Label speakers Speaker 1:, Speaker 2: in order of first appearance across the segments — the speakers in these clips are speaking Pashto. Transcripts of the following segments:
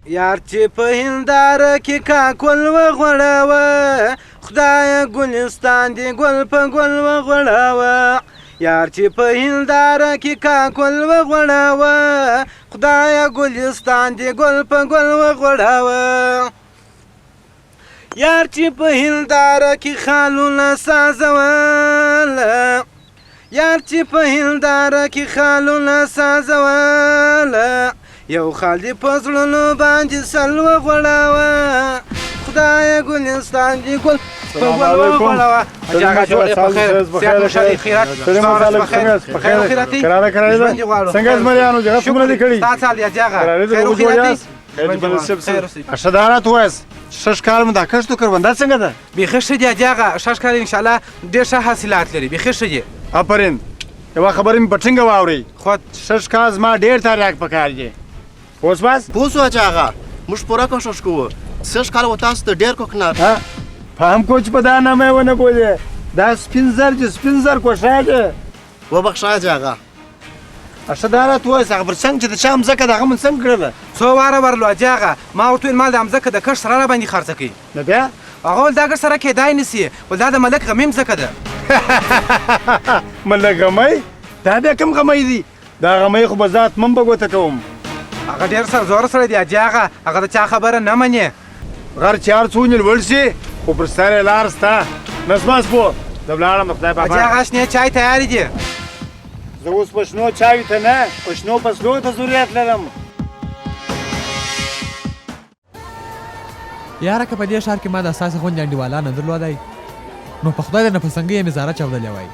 Speaker 1: یار چې په هنداره کې کاکل وغوړاوه خدایه ګلستان دې ګل په ګل وغوړاوه یار چې په هنداره کې کاکل وغوړاوه خدایه ګلستان دې ګل په ګل وغوړاوه یار چې په هنداره کې خالونه سازوله یار چې په هنداره کې خالونه سازوله یو خال دې په زړونو باندې سل وغوړاوه خدایه ګلستان دې ګل په ګل وغوړاوه اجاګه جوړې په خیر سیاحت مشاري خیرات په خیر خیراتي څنګه زمریانو جګه څومره دې کړي ستا سال دی اجاګه خیر خیراتي
Speaker 2: اشدارات وایس شش کال مده کښتو کروندہ څنګه ده
Speaker 1: بیخي ښه دي اجاګه شش کال ان شاء الله ډېر ښه حاصلات لري بیخي ښه دي
Speaker 2: آفرین یوه خبره مې په ټینګه واورئ خو شش کال زما ډېر تریاک پکار دی اوس بس
Speaker 3: پوه شو اجاغه موږ پوره کوشش کوو سږ کال و تاسو ته ډېر کوکنار
Speaker 2: فهم کو چې په دا نامه ونه بولې دا سپین زر چې سپین زر کوښه دی
Speaker 3: وبخښه اجاغه
Speaker 2: اشدارات وایس هغه پر څنګ چې د چا مځکه ده هغه من څنګه کړله
Speaker 1: څو واره ورلو اجاغه ما ورته ویل مال د مځکه د کښت سره راباندې خرڅه کوي
Speaker 2: نو بیا
Speaker 1: هغه ویل دا کښت سره کېدای نسي ویل دا د ملک غمي مځکه ده
Speaker 2: ملک غمی دا بیا کوم غمی دی دا غمی خو به ذات من به ګوته کوم
Speaker 1: هغه ډېر سرزوره سړی دی اجاغه هغه د چا خبره نه مني
Speaker 2: غر چې هر څو لوړ شي خو پر سر یې لار سته نس بس پو زه ولاړم د خدای پاپا
Speaker 1: اجاغه شنې چای تیارې دي
Speaker 2: زه اوس په شنو چایو ته نه په شنو فصلو ته ضرورت لرم
Speaker 4: یاره که په دې ښار کې ما د اساسي غونډې انډیوالان نه درلودی نو په خدای د نفسنګۍ یې مې زاره چاودلی وای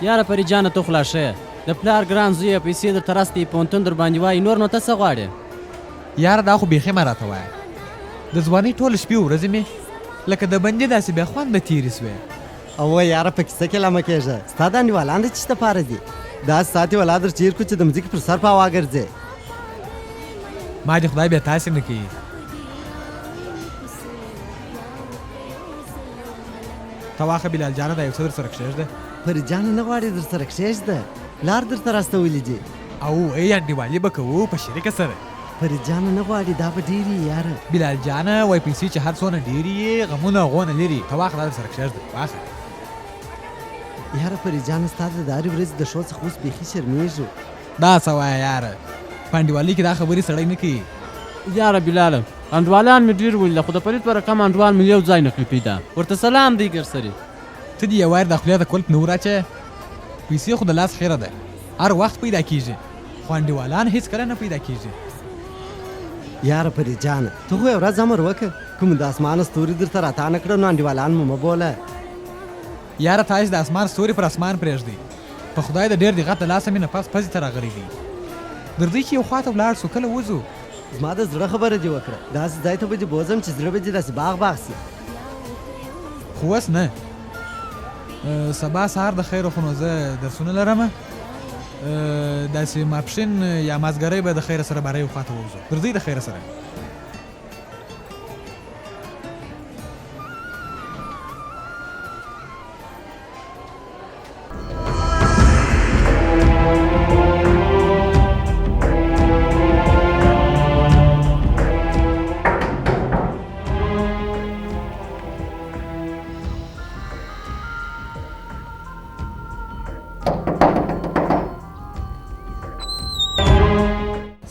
Speaker 5: یاره پري جانه تو خلاص شه د پلار ګران زوی پیسې درته راستې پوهنتون در باندې وایي نور نو ته څه غواړې
Speaker 4: یاره دا خو بیخي ما راته وایه د ځوانۍ ټولې شپې ورځې مې لکه د بندې داسې بیا خوند تېرې سوې
Speaker 6: اوه یاره په کیسه کې لمه کېږه ستا د انډیوالان د چېشته پاره دي دا ساتې ولا در چیر کو چې د مځکې پر سر په هوا ګرځې
Speaker 4: ما دې خدای بیا تاسې نه کوي ته واخه بلال جانه دا یو څه در سره کښېږده
Speaker 6: پري جانه نه غواړې در سره کښېږده لار درته راستولي دي
Speaker 4: او ای انډیوالي به کوو په شریکه سره
Speaker 6: پري جانه نه غواړي دا به ډېرې یاره
Speaker 4: بلال جانه وایي پیسې چې هر څونه ډېرې یې غمونه هغونه لري ته واخه دا در سره کښېږده واخه
Speaker 6: یاره پري جانه ستا د دارې ورځې د ښو څخه اوس بیخي شرمېږو
Speaker 4: دا څه وایه یاره په انډیوالۍ کې دا خبرې سړی نه کوي
Speaker 5: یاره بلاله انډوالان مې ډېر ولیده خو د فرید پر رقم انډوال مې یو ځای نه کړي پیدا ورته سلام دی ګرسري
Speaker 4: ته دې یو وار د خولې د کولپ نه وراچه پیسې خو د لاس خیره ده هر وخت پیدا کېږي خو انډیوالان هېڅکله نه پیدا کېږي
Speaker 6: یاره پري جانه ته خو یو ورځ امر وکړه کوم د اسمانه ستوري درته راتا نه کړه نو انډیوالان مو مه بوله
Speaker 4: یاره تاسې د اسمان ستوري پر اسمان پرېږدئ په خدای د ډېر دقت د لاسه مې نفس پزې ته راغلی دی درځئ چې یو خوا ته ولاړ سو کله وځو
Speaker 6: زما د زړه خبره دې وکړه داسې ځای ته به دې بوځم چې زړه به دې داسې باغ باغ سي
Speaker 4: خو اوس نه سبا سهار د خیرو خو نو زه درسونه لرم داسې ماپښین یا مازدګرۍ به د خیره سره باره یو خوا ته ووځو درځئ د خیره سره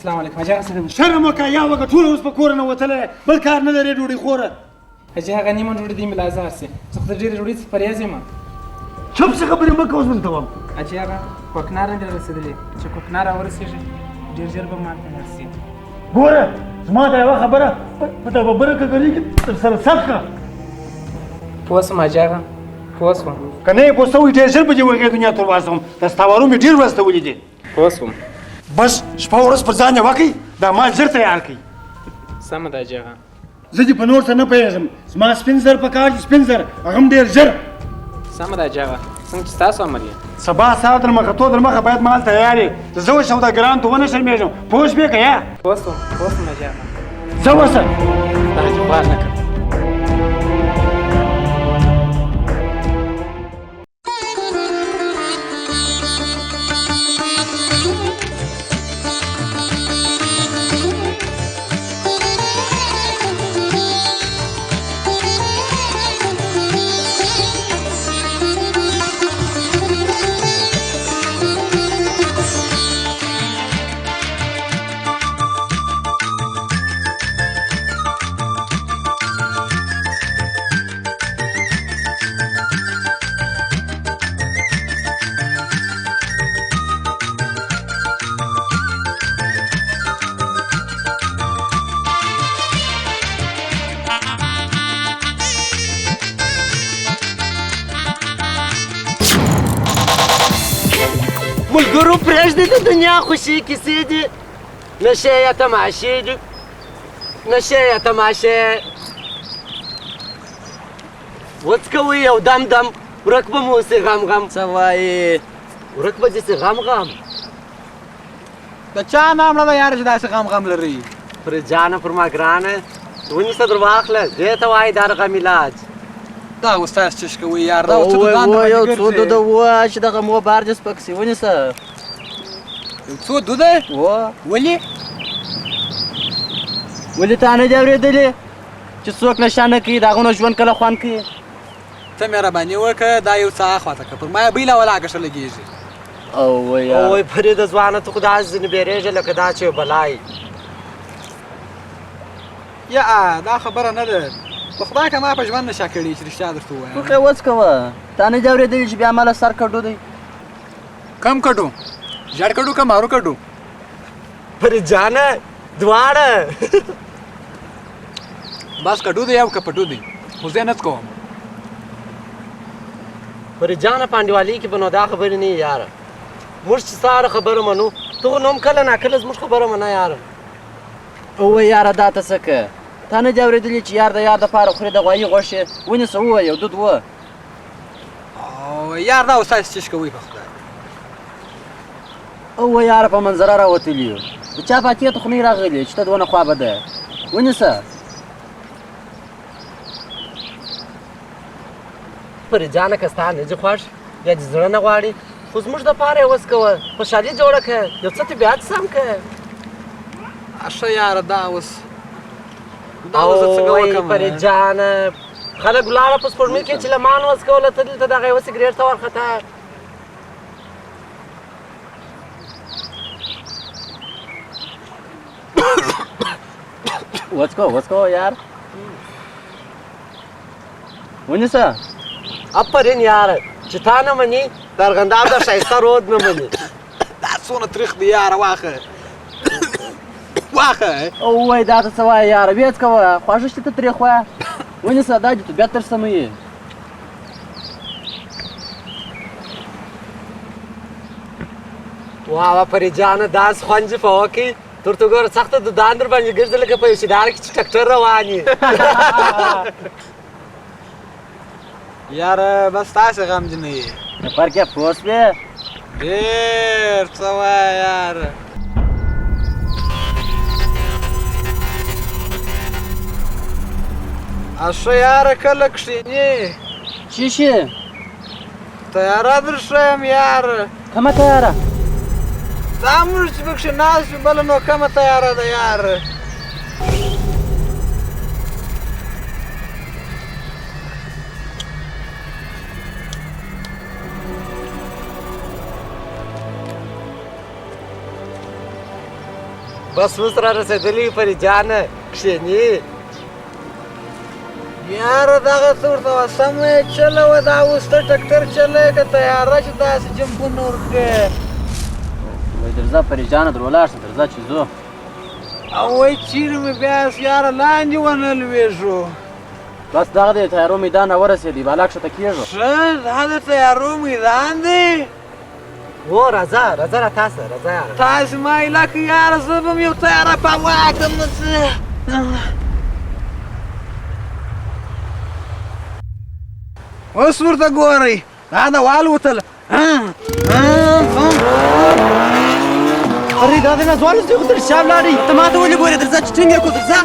Speaker 1: السلام علیکم اجاغه څنګه
Speaker 2: شرم وکړه یا وکړه ټول اوس په کور نه وتلی بل کار نه لرې ډوډۍ خوره
Speaker 1: اجاغه نیمه ډوډۍ دې مې لا ازار سي زه خو د ډېرې ډوډۍ څخه پرهېز یم
Speaker 2: چپ څه خبرې مه کوه اوس من ته وایم
Speaker 1: اجاغه کوکنار نه دې رسېدلې چې کوکنار راورسېږي ډېر ژر به ما ته رسي
Speaker 2: ګوره زما ته یوه خبره په تا ببره که ګرېږي در سره ثبت کړه
Speaker 1: پوه شوم اجاغه پوه شوم
Speaker 2: که نه یې پوه شوی ډېر ژر به دې وغې دنیا ته ورواستوم دا ستا وارو مې ډېر ورستولي دي
Speaker 1: پوه شوم
Speaker 2: بس شپه ورځ پر ځان یې وکړئ دا مال ژر تیار کړئ
Speaker 1: سمه ده اجاغه
Speaker 2: زه دې په نور څه نه پوهېږم زما سپین زر پکار دي سپین زر هغه هم ډېر ژر
Speaker 1: سمه ده اجاغه څنګه چې ستاسو امر یې
Speaker 2: سبا سهار در مخه تو در مخه باید مال تیار یې زه اوس سوداګرانو ته ونه شرمېږم پوه شوې که یا
Speaker 1: پوه شوم اجاغه
Speaker 2: ځه ورسه
Speaker 1: دا دې خوار نه کړه
Speaker 7: ملګرو پرېږدي د دنیا خوشي کیسې دي نشې یا تماشې دي نشې یا تماشې وڅکوي یو دم دم ورک به مو اوسې غم غم څه وایې ورک به دې سې غم غم
Speaker 4: د چا نام نه ده یاره چې داسې غم غم لري
Speaker 7: پر جانه پر ما ګرانه ونیسه در واخله دې ته وایي دا غم علاج
Speaker 4: دا اوس تاسو چش کوئ یار دا اوس څه
Speaker 7: وای
Speaker 4: ځان
Speaker 7: وای یو څو دوده ووایه چې دغه مو بار دې سپک سي ونیسه
Speaker 4: یو څو دوده ولې
Speaker 7: ولې تا نه دي اورېدلې چې څوک نشه نه کوي د هغو نه ژوند کله خوند کوي
Speaker 4: ته مهرباني وکړه دا یو څه اخواته کړه پر ما یې بېله ولاکشه لګېږي
Speaker 7: اوی فرېده ځوانه ته خو داسې ځینې بیرېږې لکه دا چې یو بلای
Speaker 4: یا دا خبره نه ده په خدای که ما په ژوند نشه کړي چې رښتیا درته ووایم
Speaker 7: ټوکې وڅکوه تا نه دي اورېدلي چې بیا ماله سر کډو دی
Speaker 4: کم کډو ژړ کډو که مارو کډو
Speaker 7: فرید جانه دواړه
Speaker 4: بس کډو دی او که پټو دی خو زه نه کوم
Speaker 7: فرید جانه پانډیوالي کې به نو دا خبرې نه وي یاره موږ چې ستا هره خبره منو ته خو نو هم کله ناکله زموږ خبره منه یاره اوه یاره دا ته څه که تا نه دي اورېدلي چې یار د یار دپاره خوري د غوایي غوښې ونیسه ووایه یو دود وه
Speaker 4: او یار دا اوس تاسې چش کوئ په خدای
Speaker 7: اوه یاره په منظره راوتلي یو د چا فاتحې ته خو نه راغلي چې ته دونه خوابه ده ونیسه فرید جانه که ستا نه دي خوښ یا دې زړه نه غواړي خو زموږ دپاره یې وڅکوه خوشحالي جوړه کړه یو څه طبیعت سم کړه
Speaker 4: ښه یاره دا اوس دا اوس څنګه وکړم
Speaker 7: فرید جانه خلک ولاړه په سپوږمۍ کې چې لمان وڅکوله ته دلته دغه یوه سګرېټ ته ورخطا وڅکو یار ونیسه افرین یاره چې تا نه مني د ارغنداب د ښایسته رود نه مني
Speaker 4: دا څونه تریخ دی یاره واخه واخه
Speaker 7: وای دا ته څه وایې یاره بیا څکوه خواږه شته ته ترې خوایه ونیسه دا دې طبیعت در سموي واه فرید جانه داسې خوند چې په وکړي تر ته ګوره سخته دودان در باندې ګرځي لکه په یو شیدار کې چې ټکټر روان وي
Speaker 4: یاره بس تاسې غمجنه یې
Speaker 7: پر کې پوه شوې
Speaker 4: ډېر څه وایه یاره ښه یاره کله کښېنې
Speaker 7: چی شي
Speaker 4: تیاره در ښیم یاره
Speaker 7: کومه تیاره
Speaker 4: دا موږ چې پکښې ناست یو بله نو کومه تیاره ده یاره
Speaker 7: بس اوس را رسېدلي فرید جانه کښېنې
Speaker 4: یاره دغه څه ورته وه سمه یې چلوه دا اوس ته ټکټر چلوې که تیاره چې داسې جمپونه ورکړې
Speaker 7: وایي درځه فرید جانه در ولاړ شه درځه چې ځو
Speaker 4: او وایي چیرې مې بیا یاره لاندې ونه لوېږو
Speaker 7: بس دغه دی تیارو میدان را ورسېدی بالا کښته کېږو
Speaker 4: ښه دا د تیارو میدان دی
Speaker 7: هو راځه راځه را تاسه راځه یاره
Speaker 4: تاسې ما ایله که یاره زه به م یو تیاره په واکم نه څه اوس ورته ګورئ دا د والوتله
Speaker 7: فرید دا د نازوالو زوی خو تر شا ولاړئ ته ما ته ولې ګورې درځه چې ټینګ یې کړو درځه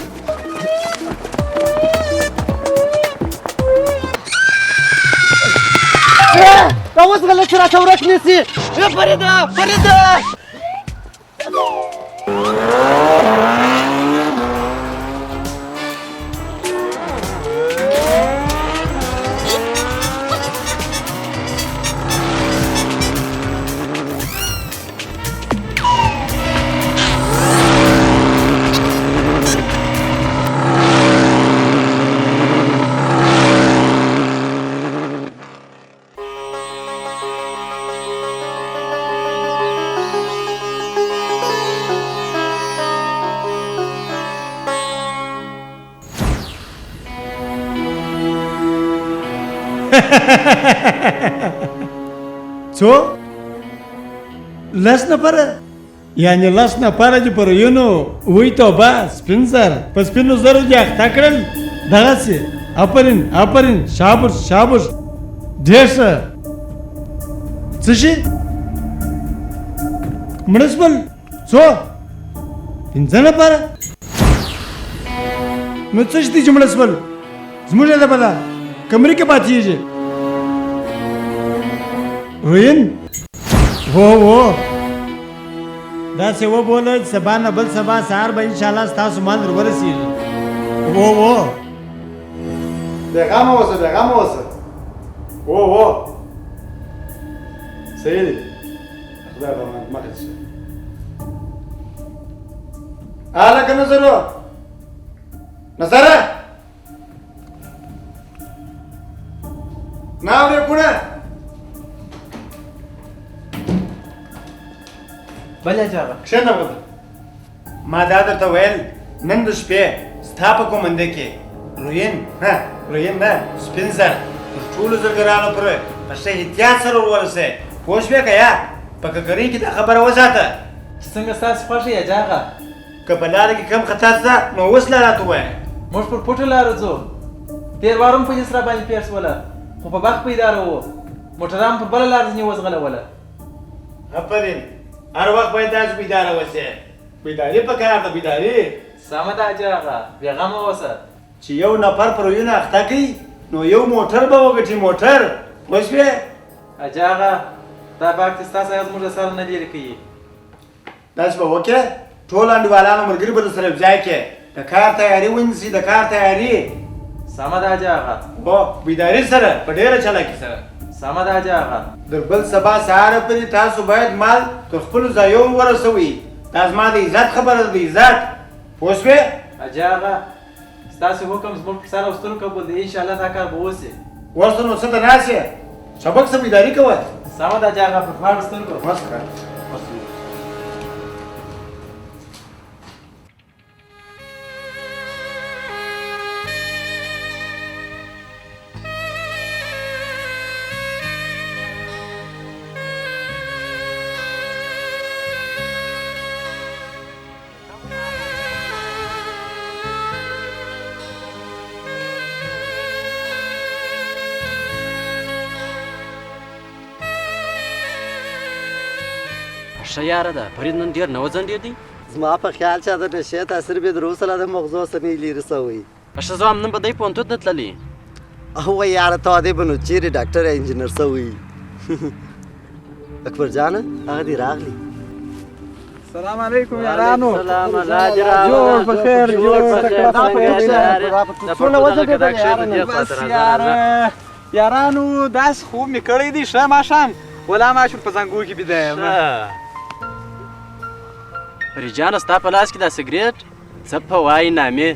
Speaker 7: دا اوس غلط چې راته ورک نیسي فریده فریده
Speaker 2: څو لس نفره یعنی لس نفره چې پر یونو وی توبه سپین سر په سپینو زرو دې اخته کړل دغسې آفرین شاباش ډېر ښه څه شي مړه شول څو پنځه نفره نو څه شي دي چې مړه شول زموږ یې ده بله کمرې کې پاتېږي روین هو داسې وبوله سبا نه بل سبا سهار به انشاءالله ستاسو مال در ورسېږي هو بېغمه اوسه هو صحیح دی خدای به مخې شه هلکه نظره نه اورې کوڼه
Speaker 1: بله جاغه
Speaker 2: کښېنه وده ما دا درته ویل نن د شپې ستا په کومنده کې روین نه سپین سر تر ټولو زرګرانو پورې په ښه احتیاط سره ورورسئ پوه شوې که یا په ککرۍ کې دا خبره وساته
Speaker 1: څنګه ستاسو خوښه یې جاغه
Speaker 2: که په لاره کې کم خطا شته نو اوس لا راته ووایه
Speaker 1: موږ پر پټو لارو ځو تېر وار هم پولیس را باندې پیښ شوله خو په بخت پیداره وو موټران پر بله لار ځینې وځغلوله
Speaker 2: آفرین هر وخت باید داسې بیداره اوسې بیداري پکار ده بیداري
Speaker 1: سمه ده جاغه بېغمه اوسه
Speaker 2: چې یو نفر پر ویونه اخته کوي نو یو موټر به وګټي موټر پوه شوې
Speaker 1: اجاغه دا باک چې ستا سره زموږ د سره نه لرې کوي
Speaker 2: داسې به وکړې ټول انډیوالانو ملګري به درسره یوځای کړې د کار تیاري ونیسي د کار تیاري
Speaker 1: سمه ده اجاغه
Speaker 2: هو بیداري سره په ډېره چلاکي سره
Speaker 1: سمه ده اجاغه
Speaker 2: در بل سبا سهاره پورې تاسو باید مال تر خپلو ځایو ورسوئ دا زما د عزت خبره ده د عزت پوه شوې
Speaker 1: اجاغه ستاسو حکم زموږ په سر او سترګو قبول دی انشاءالله دا کار به وسي
Speaker 2: ورسره نو څه ته ناست یې سبق څه بیداري کوه
Speaker 1: سمه ده اجاغه په دواړو سترګو
Speaker 7: ښه یاره ده فرید نن ډېر نه وځنډېدی
Speaker 6: زما په خیال چې د نشې تاثیر به در اوسه لا د مغزو څخه نه لرې سوی
Speaker 7: ښه زه هم نن به دی پوهنتون نه تللې
Speaker 6: هو یاره ته دې به نو چیرې ډاکټر یا انجینر سوی اکبر جان هغه دې راغلی
Speaker 4: سلام علیکم یارانو
Speaker 7: سلام الله دې راوله
Speaker 4: جوړ په خیر جوړ
Speaker 1: بس یارانو داسې خوب مې کړی دی ښه ماښام ولا ماشوم په زنګو کې بیده یم
Speaker 7: فریجانه ستا په لاس کې دا سګرېټ څه په وایي نامې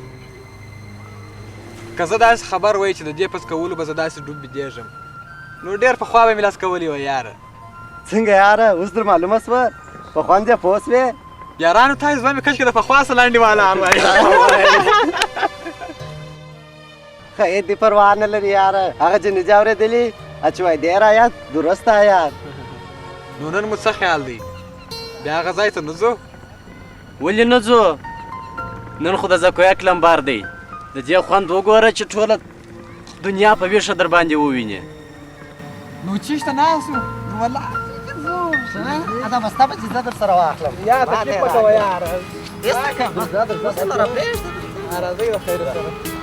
Speaker 4: که زه داسې خبر وای چې د دې پس کولو به زه داسې ډوب بېدېږم نو ډېر پخوا به مې لاس کولی وه یاره
Speaker 6: څنګه یاره اوس در معلومه شوه په خوند یې پوه شوې
Speaker 4: یارانو تاسې زما مې کشکې د پخوا څه لنډې والان وایي
Speaker 6: خیر دې پروا نه لري یاره هغه چې نجا اورېدلي اچوای ډېر آیات درست آیات
Speaker 4: نو نن مو څه خیال دی بیا هغه ځای ته نه ځو
Speaker 7: ولې نه ځو نن خو د زکویک لمبار دی د دې خوند وګوره چې ټوله دنیا په ویښه در باندې وویني
Speaker 4: نو چیشته ناست نو والله
Speaker 6: دا مستا به چې زه در سره واخلم
Speaker 4: یا تکلیف مه کوه یاره
Speaker 6: هېڅ نه کوم زه در سره پرېږدم
Speaker 4: راځئ د خیر سره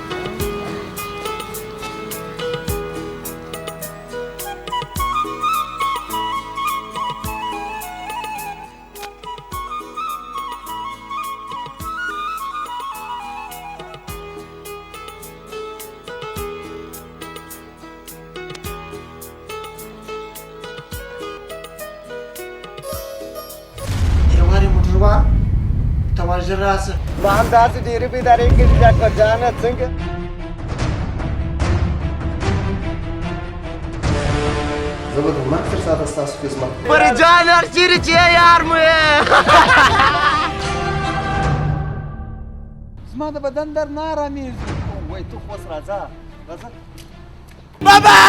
Speaker 2: توجه راسه
Speaker 6: ما هم داسې ډېرې بیدارۍ کړي چې اکبر جانه څنګه
Speaker 3: زه به د مرګ تر ساعته ستاسو خدمت
Speaker 6: فرید جان هر چیرې چې یې یار مو یې
Speaker 4: زما د بدن درد نه ارامېږي
Speaker 6: وای تو خو اوس راځه راځه
Speaker 2: بابا